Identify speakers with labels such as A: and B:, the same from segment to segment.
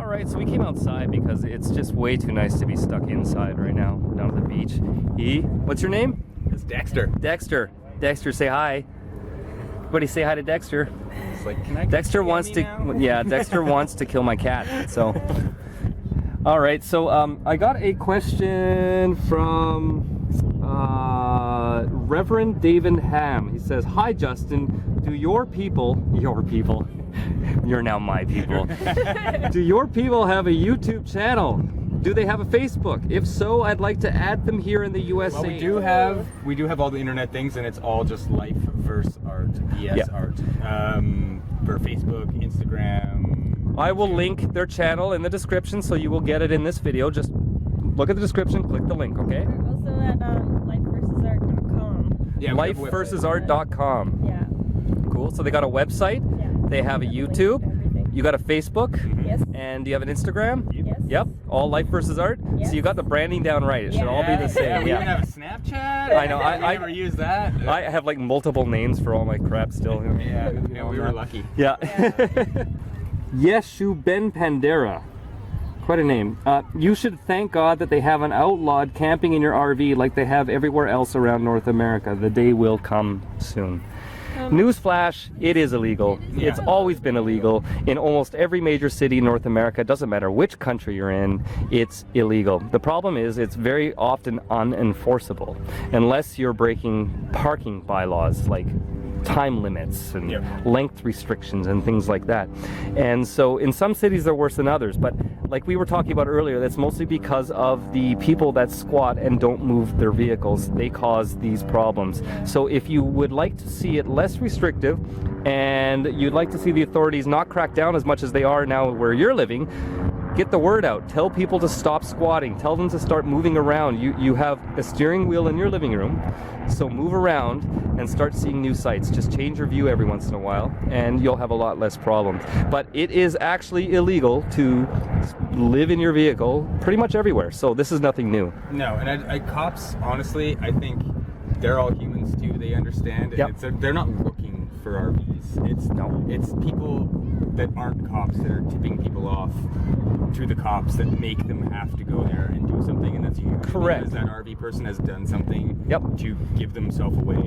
A: Alright, so we came outside because it's just way too nice to be stuck inside right now, down at the beach. What's your name?
B: It's Dexter.
A: Dexter. Dexter, say hi. Everybody say hi to Dexter.
B: It's like, can I
A: Dexter wants to, yeah, Dexter wants to kill my cat, so. Alright, so I got a question from Reverend David Ham. He says, "Hi Justin, do your people, you're now my people, do your people have a YouTube channel? Do they have a Facebook? If so, I'd like to add them here in the USA."
B: Well, we do have all the internet things, and it's all just life versus art, VS art. For Facebook, Instagram.
A: I will link their channel in the description, so you will get it in this video. Just look at the description, click the link, okay?
C: We're also at lifeversusart.com.
B: Yeah,
A: lifeversusart.com.
C: Yeah.
A: Cool. So they got a website.
C: Yeah.
A: They have a YouTube. You got a Facebook.
C: Yes.
A: And do you have an Instagram?
C: Yes.
A: Yep. All Life Versus Art.
C: Yes.
A: So you got the branding down right. It should all be the same.
B: We even have a Snapchat.
A: I know.
B: I never use that.
A: I have like multiple names for all my crap still.
B: Yeah, we were lucky.
A: Yeah. Yeshu Ben Pandera. Quite a name. You should thank God that they haven't outlawed camping in your RV like they have everywhere else around North America. The day will come soon. Newsflash, it is illegal.
B: Yeah.
A: It's always been illegal in almost every major city in North America. It doesn't matter which country you're in, it's illegal. The problem is it's very often unenforceable unless you're breaking parking bylaws like time limits and length restrictions and things like that. And so in some cities they're worse than others, but like we were talking about earlier, that's mostly because of the people that squat and don't move their vehicles. They cause these problems. So if you would like to see it less restrictive and you'd like to see the authorities not crack down as much as they are now where you're living, get the word out. Tell people to stop squatting. Tell them to start moving around. You have a steering wheel in your living room, so move around and start seeing new sights. Just change your view every once in a while and you'll have a lot less problems. But it is actually illegal to live in your vehicle pretty much everywhere, so this is nothing new.
B: No, and cops, honestly, I think they're all humans too. They understand.
A: Yep.
B: They're not looking for RVs. It's people that aren't cops that are tipping people off to the cops that make them have to go there and do something, and that's usually
A: correct
B: because that RV person has done something to give themselves away.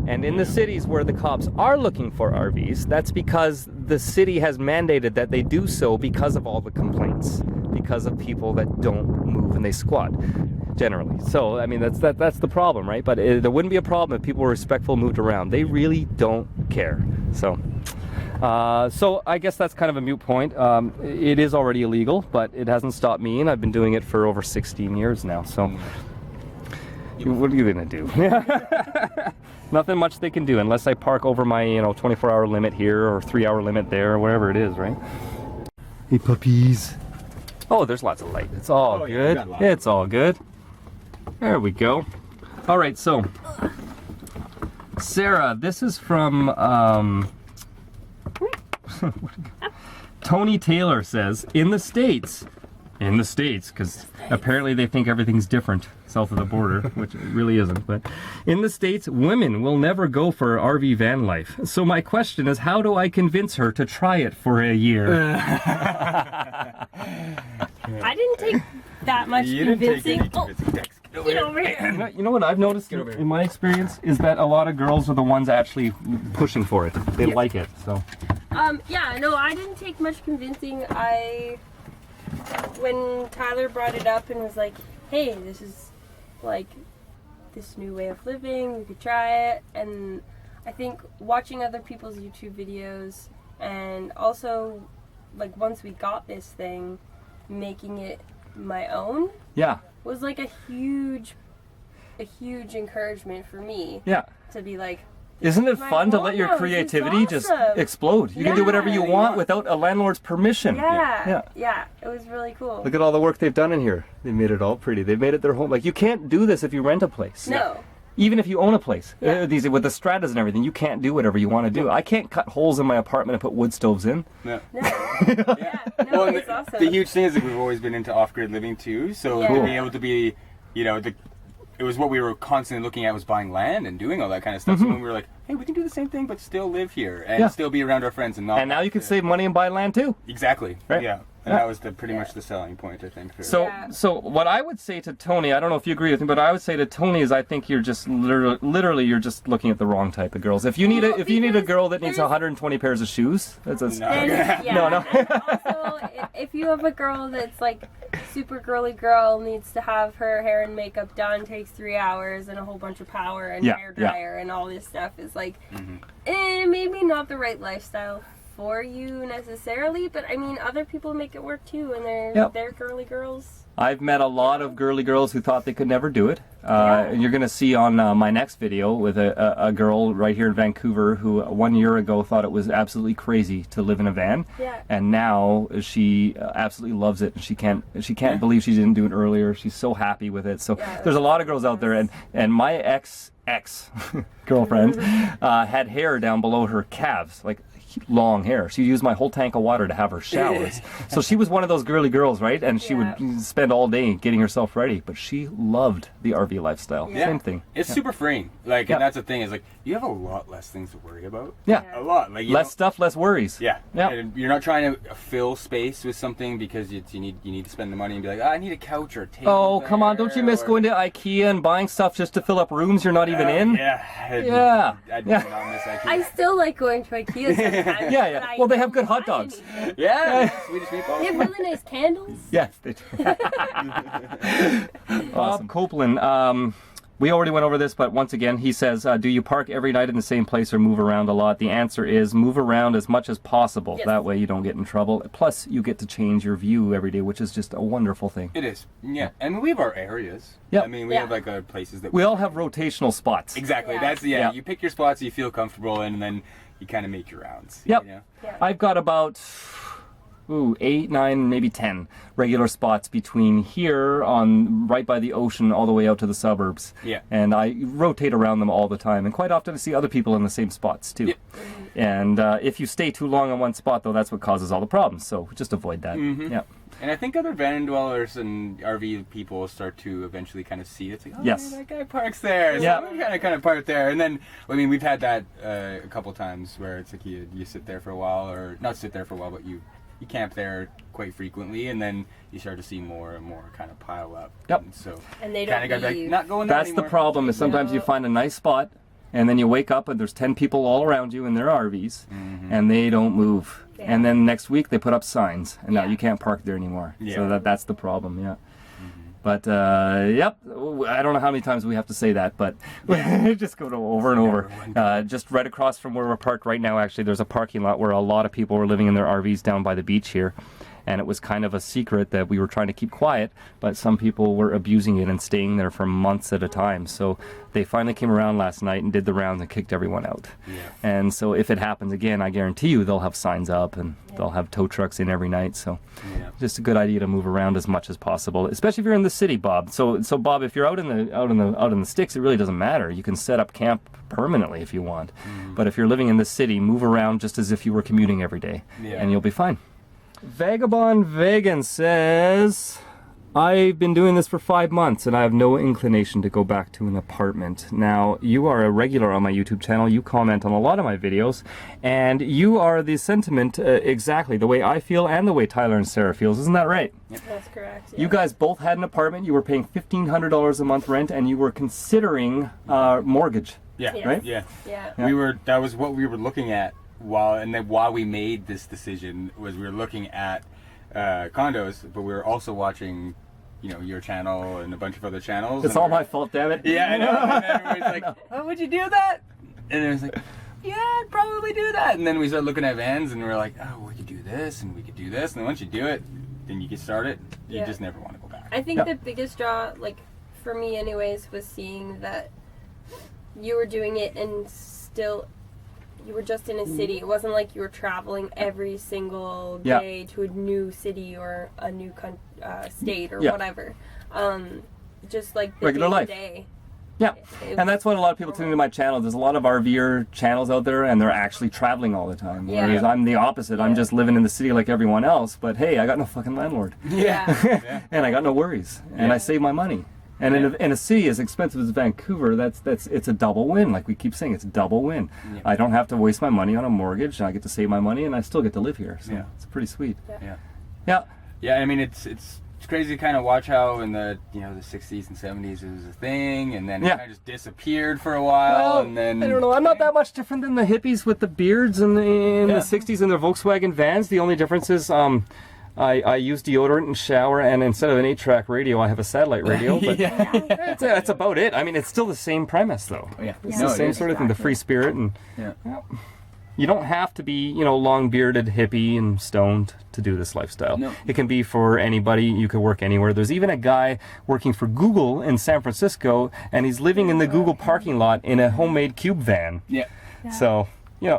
A: And in the cities where the cops are looking for RVs, that's because the city has mandated that they do so because of all the complaints, because of people that don't move and they squat generally. So I mean that's the problem, right? But there wouldn't be a problem if people were respectful, moved around. They really don't care. So so I guess that's kind of a moot point. It is already illegal, but it hasn't stopped me, and I've been doing it for over 16 years now. So what are you gonna do? Nothing much they can do unless I park over my 24-hour limit here or 3-hour limit there or wherever it is, right? Hey puppies. Oh, there's lots of light. It's all good. It's all good. There we go. All right, so Sarah, this is from Tony Taylor says, in the States, because apparently they think everything's different south of the border, which it really isn't, but in the States, women will never go for RV van life. So my question is, how do I convince her to try it for a year?
C: I didn't take that much convincing. Get over here.
A: You know what I've noticed in my experience is that a lot of girls are the ones actually pushing for it. They like it, so.
C: Yeah, no, I didn't take much convincing. When Tyler brought it up and was like, hey, this is like this new way of living, we could try it. And I think watching other people's YouTube videos, and also like once we got this thing, making it my own was like a huge encouragement for me to be like,
A: isn't it fun to let your creativity just explode? You can do whatever you want without a landlord's permission.
C: Yeah, it was really cool.
A: Look at all the work they've done in here. They made it all pretty. They've made it their home. Like, you can't do this if you rent a place.
C: No.
A: Even if you own a place. These with the stratas and everything, you can't do whatever you want to do. I can't cut holes in my apartment and put wood stoves in.
B: No.
C: Well, it's awesome.
B: The huge thing is that we've always been into off-grid living too, so to be able to be, it was what we were constantly looking at, was buying land and doing all that kind of stuff. So when we were like, hey, we can do the same thing but still live here and still be around our friends and not.
A: And now you can save money and buy land too.
B: Exactly.
A: Right?
B: Yeah. And that was pretty much the selling point, I think. For
A: So what I would say to Tony, I don't know if you agree with me, but I would say to Tony is I think you're just literally you're just looking at the wrong type of girls. If you need a girl that needs 120 pairs of shoes, that's a
C: no. And also, if you have a girl that's like super girly girl, needs to have her hair and makeup done, takes 3 hours and a whole bunch of power and hair dryer and all this stuff, is like, maybe not the right lifestyle for you necessarily, but I mean, other people make it work too, and they're girly girls.
A: I've met a lot of girly girls who thought they could never do it. And you're going to see on my next video with a girl right here in Vancouver who 1 year ago thought it was absolutely crazy to live in a van, and now she absolutely loves it. And she can't believe she didn't do it earlier. She's so happy with it. So there's a lot of girls out there, and my ex girlfriend had hair down below her calves, like long hair. She used my whole tank of water to have her showers. So she was one of those girly girls, right? And she would spend all day getting herself ready, but she loved the RV lifestyle. Same thing.
B: It's super freeing. Like, and that's the thing, is like, you have a lot less things to worry about. A lot. Like,
A: less stuff, less worries.
B: And you're not trying to fill space with something because you need to spend the money and be like, I need a couch or a table.
A: Oh, come on, don't you miss going to IKEA and buying stuff just to fill up rooms you're not even in?
B: I do not miss IKEA.
C: I still like going to IKEA sometimes.
A: Well, they have good hot dogs.
B: Swedish meatballs.
C: They have really nice candles.
A: Yes, they do. Bob Copeland, we already went over this, but once again, he says, do you park every night in the same place or move around a lot? The answer is move around as much as possible. That way you don't get in trouble. Plus, you get to change your view every day, which is just a wonderful thing.
B: It is. Yeah. And we have our areas. I mean, we have like places that...
A: We all have rotational spots.
B: Exactly. That's you pick your spots you feel comfortable in, and then you kind of make your rounds. You know?
A: I've got about 8, 9, maybe 10 regular spots between here on right by the ocean all the way out to the suburbs. And I rotate around them all the time, and quite often I see other people in the same spots too. And if you stay too long on one spot, though, that's what causes all the problems. So just avoid that.
B: And I think other van dwellers and RV people start to eventually kind of see it. It's like, man, that guy parks there. So we kind of park there. And then, I mean, we've had that a couple times where it's like you sit there for a while, or not sit there for a while, but you camp there quite frequently, and then you start to see more and more kind of pile up. And
C: they don't leave.
B: Like, not going there
A: That's
B: anymore.
A: the problem, is sometimes you find a nice spot, and then you wake up and there's 10 people all around you in their RVs, and they don't move. And then next week they put up signs, and now you can't park there anymore. So that's the problem, But, I don't know how many times we have to say that, but just go over and over. Just right across from where we're parked right now, actually, there's a parking lot where a lot of people were living in their RVs down by the beach here. And it was kind of a secret that we were trying to keep quiet, but some people were abusing it and staying there for months at a time. So they finally came around last night and did the rounds and kicked everyone out. And so if it happens again, I guarantee you they'll have signs up, and they'll have tow trucks in every night. So just a good idea to move around as much as possible, especially if you're in the city, Bob. So Bob, if you're out in the sticks, it really doesn't matter. You can set up camp permanently if you want. But if you're living in the city, move around just as if you were commuting every day, and you'll be fine. Vagabond Vegan says, I've been doing this for 5 months and I have no inclination to go back to an apartment. Now, you are a regular on my YouTube channel. You comment on a lot of my videos, and you are the sentiment exactly the way I feel and the way Tyler and Sarah feels. Isn't that right?
C: That's correct.
A: You guys both had an apartment. You were paying $1,500 a month rent, and you were considering mortgage. Right?
B: That was what we were looking at. While we made this decision, was we were looking at condos, but we were also watching, your channel and a bunch of other channels.
A: It's all my fault, damn it.
B: Yeah, I know. And everybody's like, "Oh, would you do that?" And it was like, "Yeah, I'd probably do that." And then we started looking at vans, and we were like, "Oh, we could do this, and we could do this." And then once you do it, then you get started. You just never want to go back.
C: I think the biggest draw, like for me, anyways, was seeing that you were doing it and still. You were just in a city. It wasn't like you were traveling every single day to a new city or a new state or whatever. Just like the
A: regular life.
C: Day.
A: And that's what a lot of people tune into my channel. There's a lot of RVer channels out there, and they're actually traveling all the time. Whereas I'm the opposite. I'm just living in the city like everyone else. But hey, I got no fucking landlord. And I got no worries. And I save my money. And in a city as expensive as Vancouver, it's a double win. Like we keep saying, it's a double win. I don't have to waste my money on a mortgage. I get to save my money, and I still get to live here. So it's pretty sweet. Yeah.
B: Yeah, I mean, it's crazy to kind of watch how in the, the 60s and 70s it was a thing, and then it kind of just disappeared for a while, and then...
A: I don't know, I'm not that much different than the hippies with the beards in the 60s and their Volkswagen vans. The only difference is I use deodorant and shower, and instead of an 8-track radio, I have a satellite radio, but that's about it. I mean, it's still the same premise, though. It's the same sort of thing, the free spirit, and... You don't have to be, long-bearded, hippie, and stoned to do this lifestyle. No. It can be for anybody. You can work anywhere. There's even a guy working for Google in San Francisco, and he's living in the Google parking lot in a homemade cube van. Yeah. So,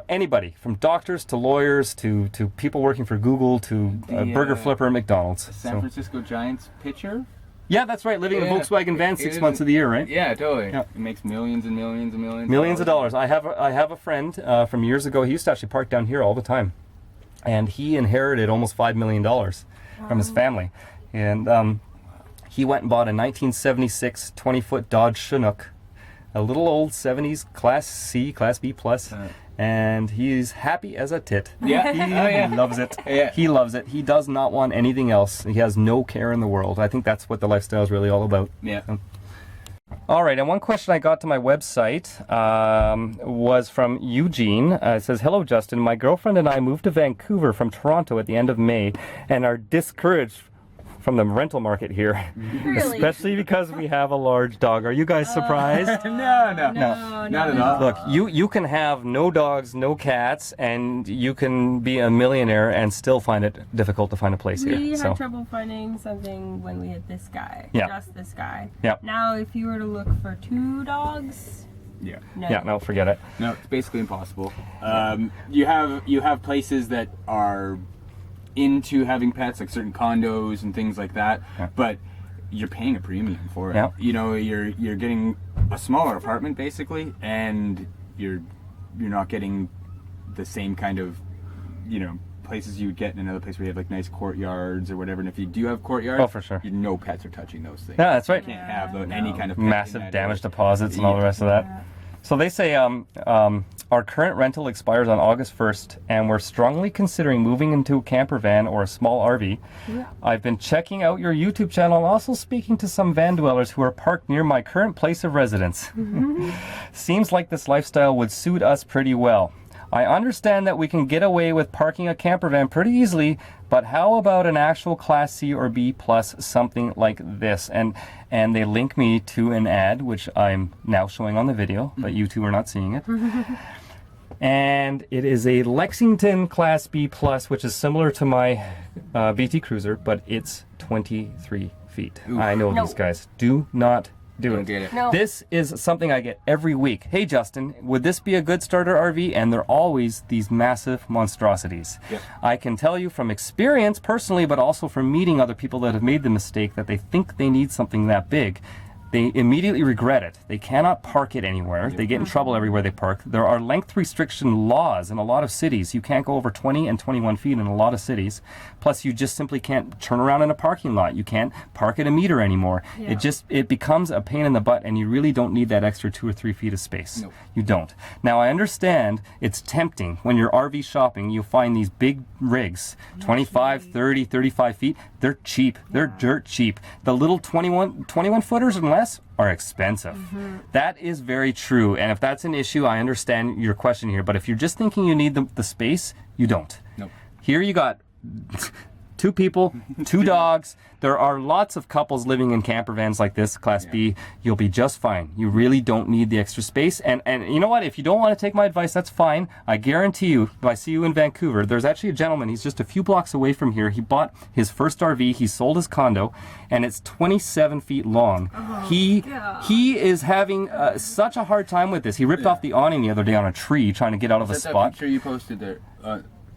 A: anybody, from doctors to lawyers to people working for Google to a burger flipper at McDonald's.
B: San Francisco Giants pitcher?
A: Yeah, that's right. Living in a Volkswagen van 6 months of the year, right?
B: Yeah, totally. Yeah. It makes millions and millions and millions.
A: Millions of dollars. I have a friend from years ago. He used to actually park down here all the time, and he inherited almost $5 million from his family, and he went and bought a 1976 20-foot Dodge Chinook, a little old 70s Class C, Class B plus. And he's happy as a tit. Yeah. He loves it. Yeah. He loves it. He does not want anything else. He has no care in the world. I think that's what the lifestyle is really all about. Yeah. All right, and one question I got to my website was from Eugene. It says, "Hello, Justin. My girlfriend and I moved to Vancouver from Toronto at the end of May and are discouraged from the rental market here,
C: Really?
A: Especially because we have a large dog. Are you guys surprised?"
B: No, not at all.
A: Look, you can have no dogs, no cats, and you can be a millionaire and still find it difficult to find a place here.
C: We had trouble finding something when we had this guy, just this guy.
A: Yeah.
C: Now, if you were to look for 2 dogs,
A: no, forget it.
B: No, it's basically impossible. You have places that are into having pets, like certain condos and things like that, but you're paying a premium for it. You're getting a smaller apartment basically, and you're not getting the same kind of places you would get in another place where you have like nice courtyards or whatever. And if you do have courtyards,
A: for sure,
B: no pets are touching those things.
A: Yeah, that's right.
B: You can't have any kind of
A: massive damage deposits and all the rest of that. So they say our current rental expires on August 1st, and we're strongly considering moving into a camper van or a small RV. I've been checking out your YouTube channel and also speaking to some van dwellers who are parked near my current place of residence. Seems like this lifestyle would suit us pretty well. I understand that we can get away with parking a camper van pretty easily, but how about an actual Class C or B plus, something like this? And they link me to an ad, which I'm now showing on the video, but you two are not seeing it. And it is a Lexington Class B plus, which is similar to my BT Cruiser, but it's 23 feet. Oof. I know these guys. Do not do it.
B: Get it.
C: No.
A: This is something I get every week. Hey, Justin, would this be a good starter RV? And they're always these massive monstrosities. Yep. I can tell you from experience personally, but also from meeting other people that have made the mistake that they think they need something that big. They immediately regret it. They cannot park it anywhere. They get in trouble everywhere they park. There are length restriction laws in a lot of cities. You can't go over 20 and 21 feet in a lot of cities. Plus, you just simply can't turn around in a parking lot. You can't park at a meter anymore. Yeah. It becomes a pain in the butt, and you really don't need that extra 2 or 3 feet of space. Nope. You don't. Now, I understand it's tempting. When you're RV shopping, you find these big rigs, 25, 30, 35 feet. They're cheap. They're dirt cheap. The little 21 footers and less are expensive. That is very true. And if that's an issue, I understand your question here. But if you're just thinking you need the space, you don't. Nope. Here you got 2 people, 2 dogs. There are lots of couples living in camper vans like this, Class B. You'll be just fine. You really don't need the extra space. And you know what? If you don't want to take my advice, that's fine. I guarantee you, if I see you in Vancouver, there's actually a gentleman. He's just a few blocks away from here. He bought his first RV. He sold his condo, and it's 27 feet long. He is having such a hard time with this. He ripped off the awning the other day on a tree trying to get out of a spot.
B: That picture you posted there?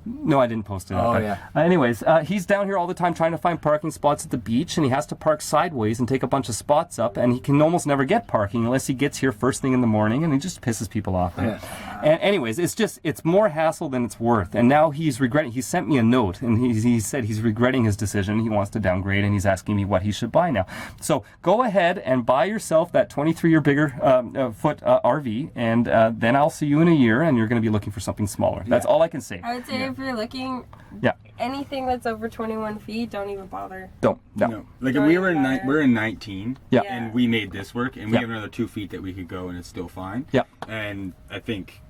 A: No, I didn't post it.
B: Oh, yeah.
A: Anyways, he's down here all the time trying to find parking spots at the beach, and he has to park sideways and take a bunch of spots up, and he can almost never get parking unless he gets here first thing in the morning, and he just pisses people off. Yeah. And anyways, it's more hassle than it's worth, and now he's regretting. He sent me a note, and he said he's regretting his decision. He wants to downgrade, and he's asking me what he should buy now. So go ahead and buy yourself that 23 or bigger foot RV, and then I'll see you in a year, and you're going to be looking for something smaller. That's all I can say.
C: I would say if you're looking,
A: Yeah.
C: anything that's over 21 feet, don't even bother.
A: Don't. No.
B: No. Like
C: Don't
B: we
C: even
B: were in
C: bother.
B: we're in 19,
A: Yeah.
B: and we made this work, and we
A: Yeah.
B: have another 2 feet that we could go, and it's still fine.
A: Yeah.
B: And I think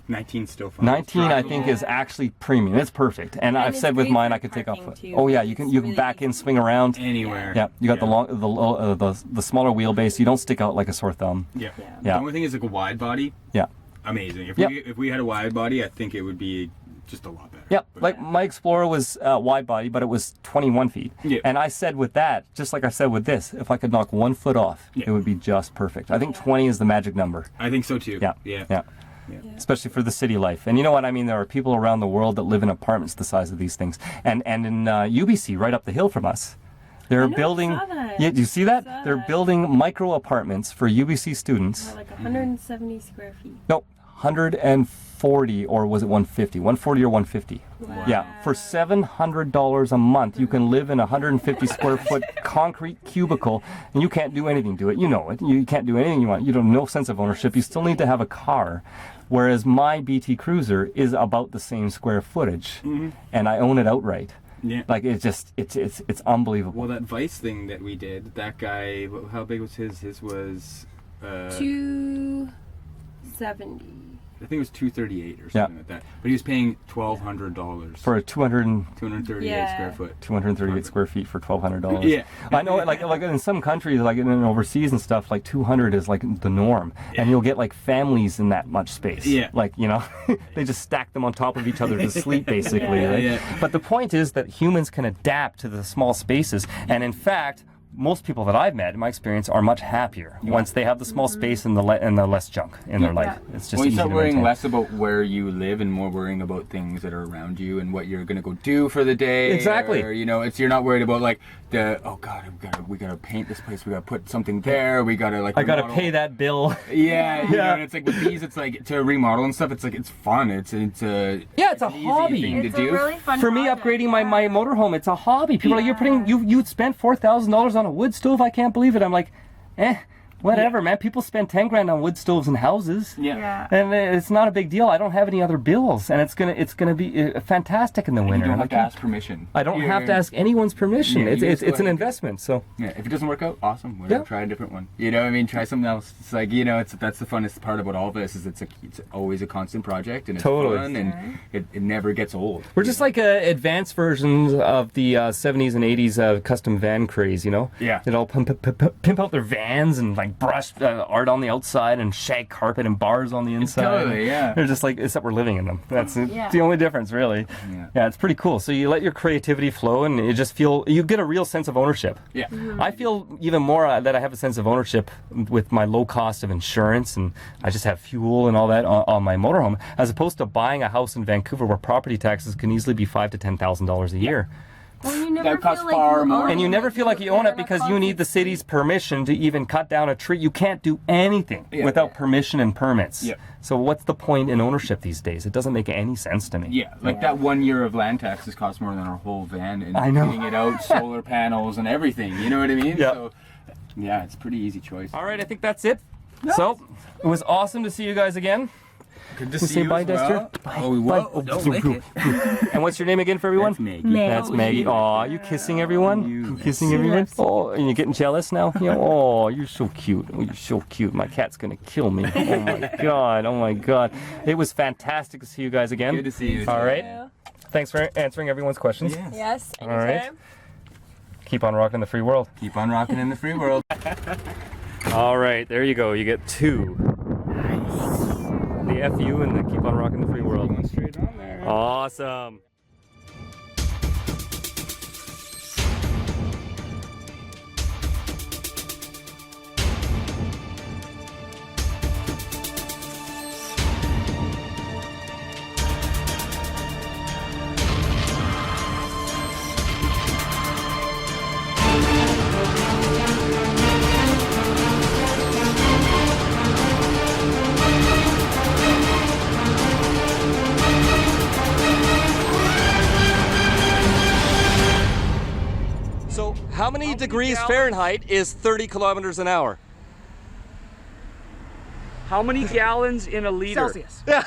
B: 19 's still fine.
A: 19, I
B: Drivable.
A: think, is actually premium. It's perfect. And I've
C: it's
A: said with
C: great
A: mine,
C: for
A: I could take off.
C: parking, too.
A: Oh yeah, you can
C: It's really
A: back in,
C: easy.
A: swing around.
B: Anywhere.
A: Yeah, you got the smaller wheelbase. You don't stick out like a sore thumb.
B: Yeah.
C: Yeah.
B: The
A: Yeah.
B: only thing is like a wide body.
A: Yeah.
B: Amazing. If
A: Yep.
B: if we had a wide body, I think it would be just a lot better.
A: Yeah,
B: But-
A: like my Explorer was wide body, but it was 21 feet.
B: Yeah.
A: And I said with that, just like I said with this, if I could knock 1 foot off,
B: Yeah.
A: it would be just perfect. I think 20 is the magic number.
B: I think so too.
A: Yeah.
B: Yeah.
A: Yeah.
B: Yeah.
A: Especially for the city life. And you know what I mean? There are people around the world that live in apartments the size of these things. And in UBC, right up the hill from us, they're building.
C: saw that.
A: Yeah, do you see that?
C: Saw
A: They're
C: that.
A: building micro apartments for UBC students.
C: Like 170 square feet.
A: No, 140 or was it 150? 140 or 150?
C: Wow.
A: Yeah, for $700 a month, you can live in a 150 square foot concrete cubicle, and you can't do anything to it. You know it. You can't do anything you want. You don't no sense of ownership. You still need to have a car. Whereas my BT Cruiser is about the same square footage, and I own it outright.
B: Yeah.
A: Like it's just it's unbelievable.
B: Well, that Vice thing that we did, that guy, how big was his? His was,
C: 270.
B: I think it was 238 or something like that. But he was paying $1,200
A: For a
B: 238
C: Yeah.
B: square foot.
A: 238 square feet for $1,200.
B: Yeah.
A: I know, like in some countries, like in overseas and stuff, like 200 is like the norm, and you'll get like families in that much space.
B: Yeah.
A: Like they just stack them on top of each other to sleep, basically.
C: Yeah.
A: Right?
B: Yeah.
A: But the point is that humans can adapt to the small spaces, and in fact, most people that I've met, in my experience, are much happier once they have the small space and the less junk in their life. It's just
B: Well, you
A: easy
B: start
A: to
B: worrying
A: maintain.
B: less about where you live and more worrying about things that are around you and what you're gonna go do for the day.
A: Exactly.
B: Or, you're not worried about like oh god, we gotta paint this place. We gotta put something there. We gotta like.
A: I gotta
B: remodel.
A: pay that bill.
B: Yeah, you know,
A: Yeah.
B: and it's like with these, it's like to remodel and stuff. It's like it's fun. It's a
A: Yeah, it's a
B: an easy
A: hobby.
B: thing to
C: It's
B: do.
C: a really fun
A: For me,
C: project,
A: upgrading my motorhome, it's a hobby. People are like, you'd spent $4,000 on a wood stove. I can't believe it. I'm like, whatever, man. People spend 10 grand on wood stoves and houses.
B: Yeah.
A: And it's not a big deal. I don't have any other bills, and it's gonna be fantastic in the
B: You
A: winter.
B: don't
A: And
B: have to ask permission.
A: I don't have to ask anyone's permission.
B: Yeah,
A: it's
B: you just
A: it's
B: go
A: an
B: ahead.
A: investment. So
B: Yeah, if it doesn't work out, awesome. We're gonna
A: Yeah.
B: try a different one. You know what I mean? Try something else. It's like, that's the funnest part about all this is it's always a constant project and it's
A: Totally.
B: fun and it never gets old.
A: we're just like advanced versions of the 70s and 80s custom van craze.
B: Yeah.
A: They'd all pimp out their vans and like brush art on the outside and shag carpet and bars on the inside.
B: Totally, yeah.
A: They're just like, except we're living in them. That's
C: Yeah.
A: the only difference, really.
B: Yeah.
A: It's pretty cool. So you let your creativity flow, and you get a real sense of ownership.
B: Yeah.
A: I feel even more that I have a sense of ownership with my low cost of insurance, and I just have fuel and all that on my motorhome, as opposed to buying a house in Vancouver where property taxes can easily be $5,000 to $10,000 a year.
C: Well, you never
B: That costs
C: feel like
B: far
C: you
B: more.
C: own
A: And you
C: it,
A: never
C: like
A: feel like you own
C: you're
A: it
C: in a
A: because you need the
C: constant
A: city's permission to even cut down a tree. You can't do anything
B: Yeah.
A: without permission and permits.
B: Yeah.
A: So what's the point in ownership these days? It doesn't make any sense to me.
B: Yeah, like that 1 year of land taxes cost more than our whole van and
A: I know.
B: getting it out, solar panels and everything. You know what I mean?
A: Yeah.
B: So, yeah, it's a pretty easy choice.
A: All right, I think that's it. So it was awesome to see you guys again.
B: Good to
A: We'll
B: see
A: say
B: you
A: bye,
B: as well.
A: Dexter.
B: Oh, whoa.
A: Oh,
B: Don't lick it.
A: And what's your name again for everyone?
B: That's Maggie.
C: Maggie.
A: That's Maggie. Aw, you kissing everyone?
B: You
A: Kissing everyone? Oh, and you're getting jealous now? Oh, you're so cute. Oh, you're so cute. My cat's gonna kill me. Oh my god. Oh my god. It was fantastic to see you guys again.
B: Good to see you.
A: All right. Thanks for answering everyone's questions.
B: Yes.
C: Yes,
A: All right.
C: anytime.
A: Keep on rocking the free world.
B: Keep on rocking in the free world.
A: All right, there you go. You get 2. The FU and the keep on rocking the free world.
B: Going straight on there.
A: Awesome. So, how many degrees Fahrenheit is 30 kilometers an hour?
D: How many gallons in a liter?
E: Celsius.
A: Yeah.